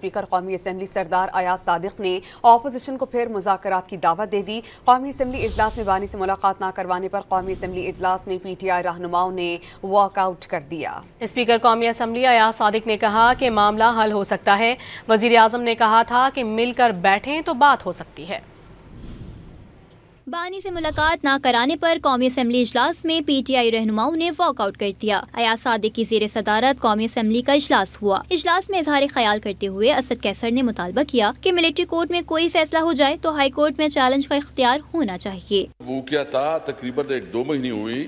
Speaker قومی assembly سردار ایاز صادق نے opposition کو پھر مذاکرات کی دعوت دے دی۔ قومی اسمبلی اجلاس میں بانی سے ملاقات نہ کروانے پر قومی اسمبلی اجلاس میں پی ٹی آئی رہنماؤں نے واک آؤٹ کر دیا۔ اسپیکر قومی اسمبلی ایاز صادق نے کہا کہ معاملہ حل ہو سکتا ہے۔ وزیر اعظم نے کہا تھا کہ مل کر بیٹھیں تو بات ہو سکتی ہے۔ بانی سے ملاقات نہ کرانے پر قومی اسمبلی اجلاس میں پی ٹی آئی رہنماؤں نے واک آؤٹ کر دیا۔ ایاز صادق کی زیر صدارت قومی اسمبلی کا اجلاس ہوا۔ اجلاس میں اظہار خیال کرتے ہوئے اسد کیسر نے مطالبہ کیا کہ ملٹری کورٹ میں کوئی فیصلہ ہو جائے تو ہائی کورٹ میں چیلنج کا اختیار ہونا چاہیے۔ وہ کیا تھا تقریباً 1-2 مہینے ہوئی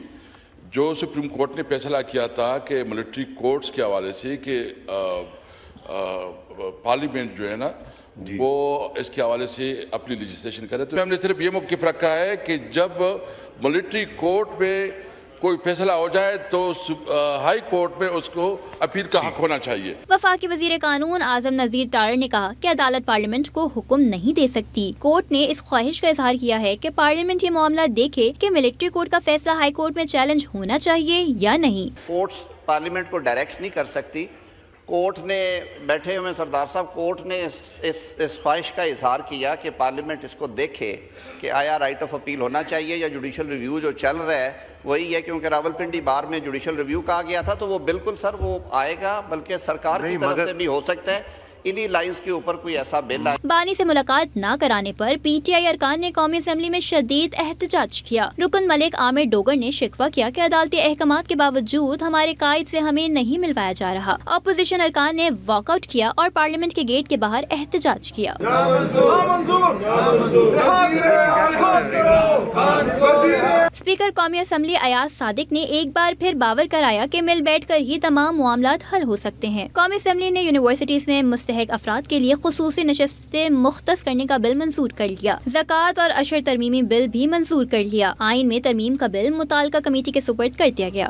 جو سپریم کورٹ نے فیصلہ کیا تھا کہ ملٹری کورٹس کے حوالے سے کہ پارلیمنٹ جو ہے نا وہ اس کے حوالے سے اپنی لیجسلیشن کرے، تو ہم نے صرف یہ موقف رکھا ہے کہ جب ملٹری کورٹ میں کوئی فیصلہ ہو جائے تو ہائی کورٹ میں اس کو اپیل کا حق ہونا چاہیے۔ وفاقی وزیر قانون اعظم نذیر ٹارر نے کہا کہ عدالت پارلیمنٹ کو حکم نہیں دے سکتی۔ کورٹ نے اس خواہش کا اظہار کیا ہے کہ پارلیمنٹ یہ معاملہ دیکھے کہ ملٹری کورٹ کا فیصلہ ہائی کورٹ میں چیلنج ہونا چاہیے یا نہیں۔ کورٹس پارلیمنٹ کو ڈائریکٹ نہیں کر سکتی۔ کورٹ نے بیٹھے ہوئے سردار صاحب کورٹ نے اس خواہش کا اظہار کیا کہ پارلیمنٹ اس کو دیکھے کہ آیا رائٹ آف اپیل ہونا چاہیے یا جوڈیشل ریویو جو چل رہا ہے وہی ہے، کیونکہ راولپنڈی بار میں جوڈیشل ریویو کہا گیا تھا تو وہ بالکل سر وہ آئے گا، بلکہ سرکار کی طرف سے بھی ہو سکتا ہے انہی لائنز کے اوپر کوئی ایسا بل آئے۔ بانی سے ملاقات نہ کرانے پر پی ٹی آئی ارکان نے قومی اسمبلی میں شدید احتجاج کیا۔ رکن ملک عامر ڈوگر نے شکوہ کیا کہ عدالتی احکامات کے باوجود ہمارے قائد سے ہمیں نہیں ملوایا جا رہا۔ اپوزیشن ارکان نے واک آؤٹ کیا اور پارلیمنٹ کے گیٹ کے باہر احتجاج کیا۔ اسپیکر قومی اسمبلی ایاز صادق نے ایک بار پھر باور کرایا کہ مل بیٹھ کر ہی تمام معاملات حل ہو سکتے ہیں۔ قومی اسمبلی نے یونیورسٹیز میں مستحق افراد کے لیے خصوصی نشستیں مختص کرنے کا بل منظور کر لیا۔ زکوٰۃ اور عشر ترمیمی بل بھی منظور کر لیا۔ آئین میں ترمیم کا بل متعلقہ کمیٹی کے سپرد کر دیا گیا۔